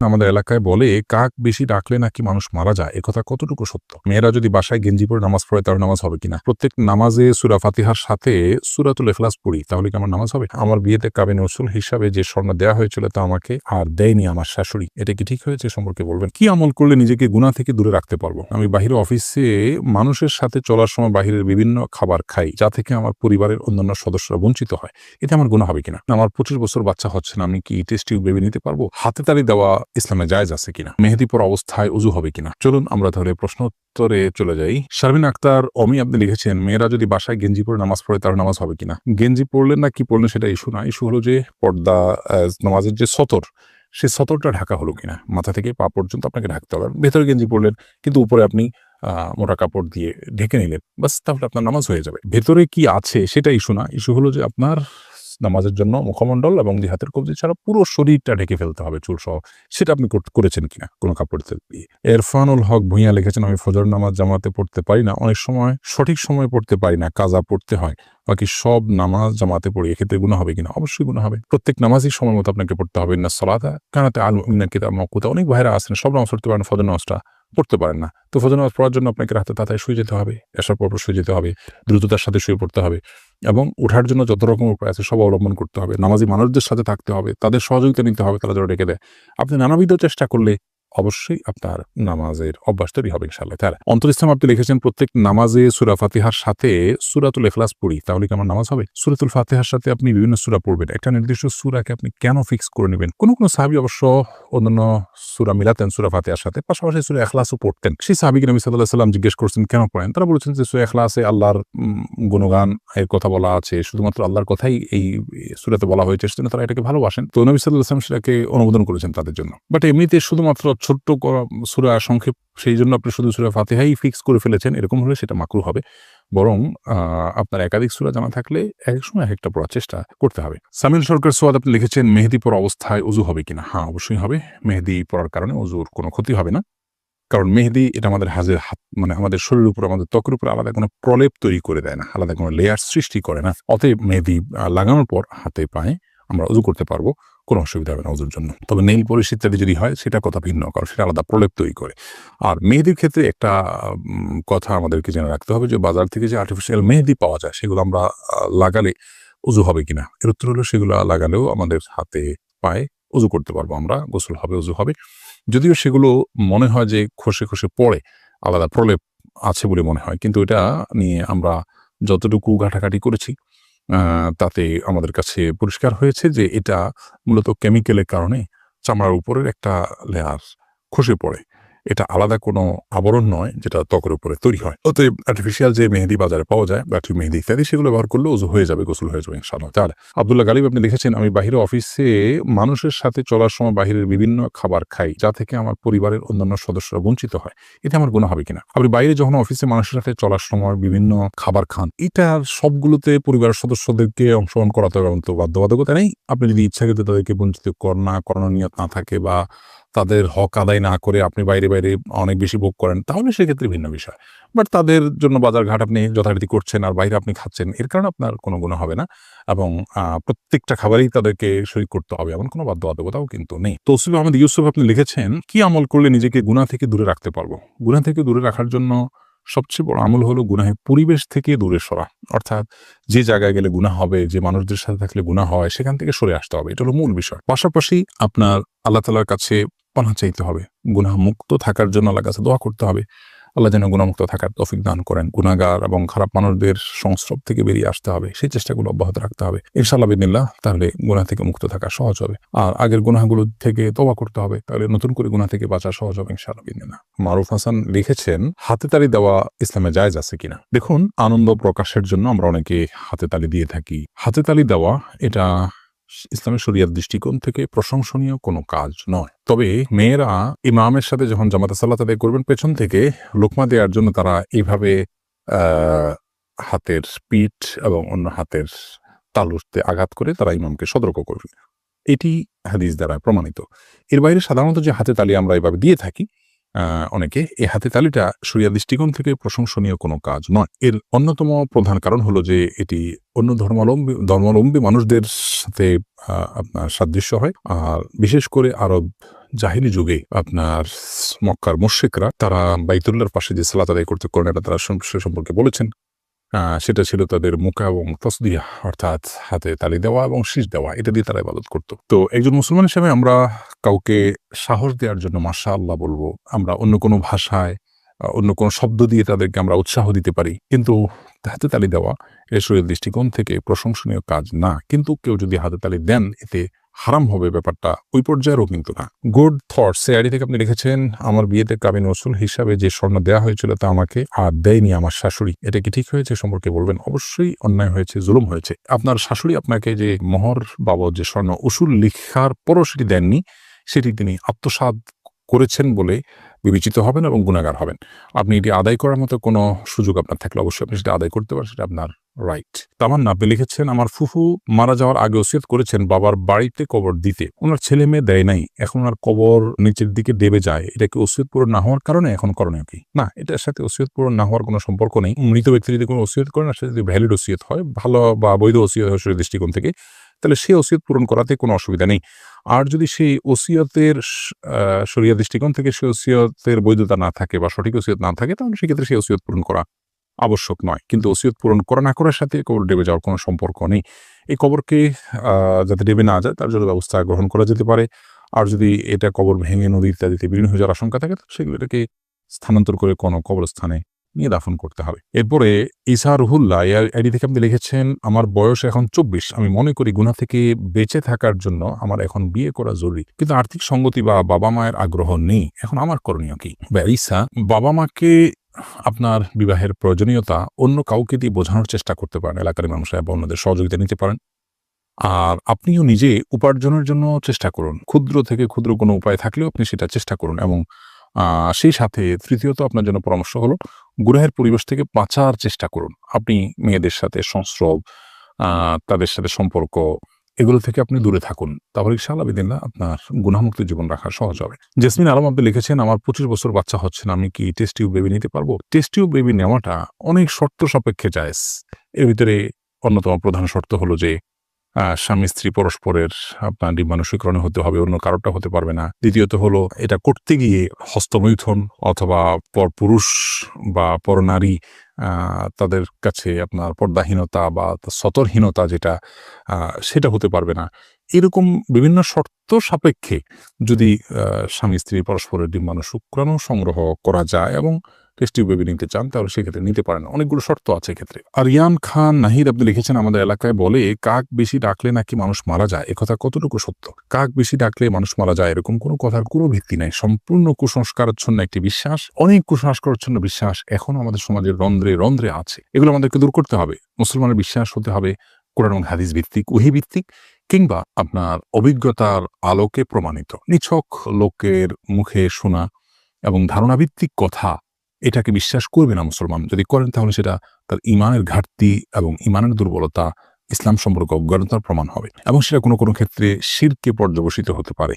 আমাদের এলাকায় বলে কাক বেশি ডাকলে নাকি মানুষ মারা যায়। একথা কতটুকু সত্য? মেয়েরা যদি বাসায় গেঞ্জি পরে নামাজ পড়ে তাহলে নামাজ হবে কিনা? প্রত্যেক নামাজে সূরা ফাতিহার সাথে সূরাতুল ইখলাস পড়ি তাহলে কি আমার নামাজ হবে? আমার বিয়েতে কাবিন উসুল হিসাবে যে স্বর্ণ দেওয়া হয়েছিল তা আমাকে আর দেয়নি আমার শাশুড়ি। এটা কি ঠিক হয়েছে সম্পর্কে বলবেন? কি আমল করলে নিজেকে গুনাহ থেকে দূরে রাখতে পারবো? আমি বাহিরে অফিসে মানুষের সাথে চলার সময় বাহিরের বিভিন্ন খাবার খাই যা থেকে আমার পরিবারের অন্যান্য সদস্যরা বঞ্চিত হয়। এতে আমার গুনাহ হবে কিনা? আমার 25 বছর বাচ্চা হচ্ছে না, আমি কি টেস্ট টিউব বেবি নিতে পারবো? হাতে তালি দেওয়া ইসলামে জায়েজ আছে কিনা? মেহেদি পরা অবস্থায় ওযু হবে কিনা? চলুন আমরা তাহলে প্রশ্ন উত্তরে চলে যাই। শারমিন আক্তার অমি আপনি লিখেছেন, মেয়েরা যদি বাসায় গেঞ্জি পরে নামাজ পড়ে তাহলে নামাজ হবে কিনা? গেঞ্জি পড়লেন না কি পড়লেন সেটা ইস্যু না। ইস্যু হলো যে পর্দা নামাজের যে সতর, সে সতরটা ঢাকা হলো কিনা? মাথা থেকে পা পর্যন্ত আপনাকে ঢাকতে হবে। ভেতরে গেঞ্জি পড়লেন কিন্তু উপরে আপনি মোটা কাপড় দিয়ে ঢেকে নিলেন। বাস তাহলে আপনার নামাজ হয়ে যাবে। ভেতরে কি আছে সেটা ইস্যু না। ইস্যু হলো যে আপনার নামাজের জন্য মুখমণ্ডল এবং যে হাতের কবজি ছাড়া পুরো শরীরটা ঢেকে ফেলতে হবে চুলসহ। সেটা আপনি করেছেন কিনা কোনো কাপড় দিয়ে? এরফানুল হক ভূঁইয়া লিখেছেন, আমি ফজর নামাজ জামাতে পড়তে পারি না। অনেক সময় সঠিক সময়ে পড়তে পারি না, কাজা পড়তে হয়। বাকি সব নামাজ জামাতে পড়ি, এক্ষেত্রে গুনাহ হবে কিনা? অবশ্যই গুনাহ হবে। প্রত্যেক নামাজই সময় মতো আপনাকে পড়তে হবে। ইন্নাস সালাতা কানাত আলাল মুমিনিনা কিতাবাম মাওকুতা। অনেক ভাইরা আছেন সব নামাজ পড়তে পারেন, ফজর নামাজটা পড়তে পারেন না। তো ফজর নামাজ পড়ার জন্য আপনাকে রাতে তাড়াতাড়ি শুয়ে যেতে হবে। এশার পর শুয়ে যেতে হবে। দ্রুততার সাথে শুয়ে পড়তে হবে এবং ওঠার জন্য যত রকম উপায় আছে সব অবলম্বন করতে হবে। নামাজি মানুষদের সাথে থাকতে হবে। তাদের সহযোগিতা নিতে হবে, তারা যেন রেখে দেয়। আপনি নানাবিধ চেষ্টা করলে অবশ্যই আপনার নামাজের অভ্যাস তৈরি হবে ইনশাআল্লাহ তাআলা। অন্তর ইসলাম আপনি লিখেছেন, প্রত্যেক নামাজে সূরা ফাতিহার সাথে সূরাতুল ইখলাস পড়ি তাহলে কি আমার নামাজ হবে? সূরাতুল ফাতিহার সাথে আপনি বিভিন্ন সূরা পড়বেন। একটা নির্দিষ্ট সূরাকে আপনি কেন ফিক্স করে নিবেন? কোন সাহাবী অবশ্য অন্যান্য সূরা মিলাতেন সূরা ফাতিহার সাথে, পাশাপাশি সূরা ইখলাসও পড়তেন। সেই সাহাবীকে নবী সাল্লাল্লাহু আলাইহি ওয়াসাল্লাম জিজ্ঞেস করছেন কেন পড়েন? তারা বলেছেন যে সূরা ইখলাসে আল্লাহর গুণগান এর কথা বলা আছে, শুধুমাত্র আল্লাহর কথাই এই সূরাতে বলা হয়েছে, সেজন্য তারা এটাকে ভালোবাসেন। তো নবী সাল্লাল্লাহু আলাইহি ওয়াসাল্লাম সেটাকে অনুমোদন করেছেন তাদের জন্য। বাট এমনিতে শুধুমাত্র ছোট্ট সূরা সংক্ষেপ, সেইজন্য আপনি শুধু সূরা ফাতিহাই ফিক্স করে ফেলেছেন, এরকম হলে সেটা মাকরুহ হবে। বরং আপনার একাধিক সূরা জানা থাকলে একেক সময় একেকটা পড়ার চেষ্টা করতে হবে। সামিল সরকার সোয়াদ আপনি লিখেছেন, মেহেদি পরা অবস্থায় ওযু হবে কিনা? হ্যাঁ, অবশ্যই হবে। মেহেদি পরার কারণে ওযুর কোনো ক্ষতি হবে না। কারণ মেহেদি এটা আমাদের মানে আমাদের শরীরের উপর, আমাদের ত্বকের উপর আলাদা কোনো প্রলেপ তৈরি করে দেয় না, আলাদা কোনো লেয়ার সৃষ্টি করে না। অতএব মেহেদি লাগানোর পর হাতে পায়ে আমরা ওযু করতে পারবো, কোনো অসুবিধা হবে না ওযুর জন্য। তবে নেইল পলিশ ইত্যাদি যদি হয় সেটা কথা ভিন্ন, কারণ সেটা আলাদা প্রলেপ তৈরি করে। আর মেহেদির ক্ষেত্রে একটা কথা আমাদেরকে জেনে রাখতে হবে যে বাজার থেকে যে আর্টিফিশিয়াল মেহেদি পাওয়া যায় সেগুলো আমরা লাগালে ওযু হবে কিনা? এর উত্তর হলো সেগুলো লাগালেও আমাদের হাতে পায়ে ওযু করতে পারবো আমরা, গোসল হবে, ওযু হবে। যদিও সেগুলো মনে হয় যে খসে, খসে পড়ে, আলাদা প্রলেপ আছে বলে মনে হয়। কিন্তু এটা নিয়ে আমরা যতটুকু ঘাটাঘাটি করেছি আ তাতে আমাদের কাছে পরিষ্কার হয়েছে যে এটা মূলত কেমিক্যালের কারণে চামড়ার উপরের একটা লেয়ার খসে পড়ে। এটা আলাদা কোনো আবরণ নয় যেটা ত্বকের উপরে তৈরি হয়। অতএব আর্টিফিশিয়াল যে মেহেদি বাজারে পাওয়া যায়, ব্যাটারি মেহেদি ইত্যাদি, সেগুলো ব্যবহার করলে ওযু হয়ে যাবে, গোসল হয়ে যাবে ইনশাআল্লাহ তাআলা। আব্দুল্লাহ গালিব আপনি লিখেছেন, আমি বাহিরে অফিসে মানুষের সাথে চলার সময় বাহিরের বিভিন্ন খাবার খাই যা থেকে আমার পরিবারের অন্যান্য সদস্যরা বঞ্চিত হয়। এতে আমার গুনাহ হবে কিনা? আপনি বাইরে যখন অফিসে মানুষের সাথে চলার সময় বিভিন্ন খাবার খান, এটার সবগুলোতে পরিবারের সদস্যদেরকে অংশগ্রহণ করাতে হবে এমন তো বাধ্যবাধকতা নেই। আপনি যদি ইচ্ছাকৃত তাদেরকে বঞ্চিত করানোর নিয়ত না থাকে বা তাদের হক আদায় না করে আপনি বাইরে, বাইরে অনেক বেশি ভোগ করেন, তাহলে সেক্ষেত্রে ভিন্ন বিষয়। বাট তাদের জন্য বাজার-ঘাট আপনি যথারীতি করছেন আর বাইরে আপনি খাচ্ছেন, এর কারণে আপনার কোনো গুনাহ হবে না এবং প্রত্যেকটা খাবারেই তাদেরকে শরিক করতে হবে এমন কোনো বাধ্যবাধকতাও কিন্তু নেই। তৌসিফ আহমেদ ইউসুফ আপনি লিখেছেন, কি আমল করলে নিজেকে গুনাহ থেকে দূরে রাখতে পারবো? গুনাহ থেকে দূরে রাখার জন্য সবচেয়ে বড় আমল হলো গুনাহের পরিবেশ থেকে দূরে সরা। অর্থাৎ যে জায়গায় গেলে গুনাহ হবে, যে মানুষদের সাথে থাকলে গুনাহ হয়, সেখান থেকে সরে আসতে হবে। এটা হলো মূল বিষয়। পাশাপাশি আপনার আল্লাহ তাআলার কাছে পানাহ চাইতে হবে। গুনাহ মুক্ত থাকার জন্য আল্লাহর কাছে দোয়া করতে হবে। আল্লাহ যেন গুনাহমুক্ত থাকার তৌফিক দান করেন। গুনাহগার এবং খারাপ মানুষদের সংস্রব থেকে বেরিয়ে আসতে হবে। সেই চেষ্টাগুলো অব্যাহত রাখতে হবে। ইনশাআল্লাহ বিইذনিল্লাহ তাহলে গুনাহ থেকে মুক্ত থাকা সহজ হবে। আর আগের গুনাহগুলো থেকে তওবা করতে হবে। তাহলে নতুন করে গুনাহ থেকে বাঁচা সহজ হবে ইনশাআল্লাহ বিইذনিল্লাহ। মারুফ হাসান লিখেছেন, হাতে তালি দেওয়া ইসলামে জায়েজ আছে কিনা? দেখুন, আনন্দ প্রকাশের জন্য আমরা অনেকে হাতে তালি দিয়ে থাকি। হাতে তালি দেওয়া এটা ইসলামের শরিয়ার দৃষ্টিকোণ থেকে প্রশংসনীয় কোনো কাজ নয়। তবে মেয়েরা ইমামের সাথে যখন জামাতে সালাত আদায় করবেন, পেছন থেকে লোকমা দেওয়ার জন্য তারা এইভাবে হাতের পিঠ এবং অন্য হাতের তালুতে আঘাত করে তারা ইমামকে সতর্ক করবে। এটি হাদিস দ্বারা প্রমাণিত। এর বাইরে সাধারণত যে হাতে তালি আমরা এভাবে দিয়ে থাকি অনেকে, এই হাতে তালিটা শরিয়া দৃষ্টিকোণ থেকে প্রশংসনীয় কোনো কাজ নয়। এর অন্যতম প্রধান কারণ হলো যে এটি অন্য ধর্মাবলম্বী মানুষদের সাথে আপনার সাদৃশ্য হয়। আর বিশেষ করে আরব জাহিলি যুগে আপনার মক্কার মুশরিকরা তারা বাইতুল্লাহর পাশে যে সালাত আদায় করতে করেন এটা তারা সে সম্পর্কে বলেছেন। সেটা ছিল তাদের মুকা এবং তসবিহ অর্থাৎ হাতে তালি দেওয়া এবং শীষ দেওয়া এটা দিয়ে তারা ইবাদত করত। তো একজন মুসলমান হিসেবে আমরা কাউকে সাহস দেওয়ার জন্য মাশাআল্লাহ বলবো, আমরা অন্য কোনো ভাষায় অন্য কোনো শব্দ দিয়ে তাদেরকে আমরা উৎসাহ দিতে পারি, কিন্তু হাতে তালি দেওয়া এ শরীরের দৃষ্টিকোণ থেকে প্রশংসনীয় কাজ না। কিন্তু কেউ যদি হাতে তালি দেন এতে হারাম হবে, ব্যাপারটা ওই পর্যায়েরও কিন্তু না। গুড থটস আইডি থেকে আপনি লিখেছেন, আমার বিয়েতে কাবিন রসুল হিসাবে যে স্বর্ণ দেওয়া হয়েছিল তা আমাকে আর দেয়নি আমার শাশুড়ি, এটা কি ঠিক হয়েছে সম্পর্কে বলবেন? অবশ্যই অন্যায় হয়েছে, জুলুম হয়েছে। আপনার শাশুড়ি আপনাকে যে মোহর বাবদ যে স্বর্ণ উসুল লিখার পরও সেটি দেননি, সেটি তিনি আত্মসাৎ করেছেন বলে বিবেচিত হবেন এবং গুনাহগার হবেন। আপনি এটি আদায় করার মতো কোনো সুযোগ আপনার থাকলে অবশ্যই আপনি সেটা আদায় করতে পারেন, সেটা আপনার রাইট। তামান্না আপনি লিখেছেন, আমার ফুফু মারা যাওয়ার আগে ওসিয়ত করেছেন বাবার বাড়িতে কবর দিতে, ওনার ছেলে মেয়ে দেয় নাই, এখন ওনার কবর নিচের দিকে দেবে যায়, এটা কি ওসিয়ত পূরণ না হওয়ার কারণে এখন করণীয় কি? না, এটার সাথে ওসিয়ত পূরণ না হওয়ার কোনো সম্পর্ক নেই। মৃত ব্যক্তি যদি কোনো ওসিয়ত করেন আর সেটা যদি ভ্যালিড ওসিয়ত হয়, ভালো বা বৈধ ওসিয়ত হয় শরীরের দৃষ্টিকোণ থেকে, তাহলে সেই ওসিয়ত পূরণ করাতে কোনো অসুবিধা নেই। আর যদি সেই ওসিয়তের শরিয়া দৃষ্টিকোণ থেকে সেই ওসিয়তের বৈধতা না থাকে বা সঠিক ওসিয়ত না থাকে, তাহলে সেক্ষেত্রে সেই ওসিয়ত পূরণ করা আবশ্যক নয়। কিন্তু ওসিয়ত পূরণ করা না করার সাথে কবর ডেবে যাওয়ার কোনো সম্পর্ক নেই। এই কবরকে যাতে ডেবে না যায় তার জন্য ব্যবস্থা গ্রহণ করা যেতে পারে। আর যদি এটা কবর ভেঙে নদী ইত্যাদিতে বিলীন হয়ে যাওয়ার আশঙ্কা থাকে, সেগুলো এটাকে স্থানান্তর করে কোনো কবরস্থানে নিয়ে দাফন করতে হবে। এরপরে ইসা রুহুল্লাহ আইডি থেকে আপনি লিখেছেন, আমার বয়স এখন 24, আমি মনে করি গুনাহ থেকে বেঁচে থাকার জন্য আমার এখন বিয়ে করা জরুরি, কিন্তু আর্থিক সঙ্গতি বা বাবা মায়ের আগ্রহ নেই, এখন আমার করণীয় কি? ইসা, বাবা মাকে আপনার বিবাহের প্রয়োজনীয়তা অন্য কাউকে দিয়ে বোঝানোর চেষ্টা করতে পারেন, এলাকার মানুষরা বা অন্যদের সহযোগিতা নিতে পারেন। আর আপনিও নিজে উপার্জনের জন্য চেষ্টা করুন, ক্ষুদ্র থেকে ক্ষুদ্র কোনো উপায় থাকলেও আপনি সেটা চেষ্টা করুন। এবং সেই সাথে তৃতীয়ত আপনার জন্য পরামর্শ হলো, গুনাহের পরিবেশ থেকে বাঁচার চেষ্টা করুন। আপনি মেয়েদের সাথে সংস্রব, তাদের সাথে সম্পর্ক, এগুলো থেকে আপনি দূরে থাকুন, তাহলে ইনশাআল্লাহ বিদিনল্লাহ আপনার গুনাহমুক্ত জীবন রাখা সহজ হবে। জেসমিন আলম আপনি লিখেছেন, আমার 25 বছর বাচ্চা হচ্ছে না, আমি কি টেস্ট টিউব বেবি নিতে পারবো? টেস্ট টিউব বেবি নেওয়াটা অনেক শর্ত সাপেক্ষে জায়েজ। এর ভিতরে অন্যতম প্রধান শর্ত হলো যে স্বামী স্ত্রী পরস্পরের আপনার ডিম্বাণুশীকরণে হতে হবে, অন্য কারোটা হতে পারবে না। দ্বিতীয়ত হলো, এটা করতে গিয়ে হস্তমৈথুন অথবা পরপুরুষ বা পরনারী তাদের কাছে আপনার পর্দাহীনতা বা সতর্কহীনতা যেটা সেটা হতে পারবে না। এরকম বিভিন্ন শর্ত সাপেক্ষে যদি স্বামী স্ত্রী পরস্পরের ডিম্বাণু শুক্রাণু সংগ্রহ করা যায় এবং টেস্ট টিউব বেবি নিতে চান, তাহলে সেক্ষেত্রে নিতে পারেন। অনেকগুলো শর্ত আছে এক্ষেত্রে। আরিয়ান খান নাহিদ আপনি লিখেছেন, আমাদের এলাকায় বলে কাক বেশি ডাকলে নাকি মানুষ মারা যায়, একথা কতটুকু সত্য? কাক বেশি ডাকলে মানুষ মারা যায় এরকম কোনো কথার কোনো ভিত্তি নাই, সম্পূর্ণ কুসংস্কারাচ্ছন্ন একটি বিশ্বাস। অনেক কুসংস্কারাচ্ছন্ন বিশ্বাস এখনো আমাদের সমাজের রন্ধ্রে রন্ধ্রে আছে, এগুলো আমাদেরকে দূর করতে হবে। মুসলমানের বিশ্বাস হতে হবে কোরআন এবং হাদিস ভিত্তিক, ওহী ভিত্তিক, কিংবা আপনার অভিজ্ঞতার আলোকে প্রমাণিত। নিছক লোকের মুখে শোনা এবং ধারণাভিত্তিক কথা, এটাকে বিশ্বাস করবে না মুসলমান। যদি করেন তাহলে সেটা তার ঈমানের ঘাটতি এবং ঈমানের দুর্বলতা, ইসলাম সম্পর্কে অজ্ঞতার প্রমাণ হবে এবং সেটা কোনো কোনো ক্ষেত্রে শিরকে পর্যবসিত হতে পারে।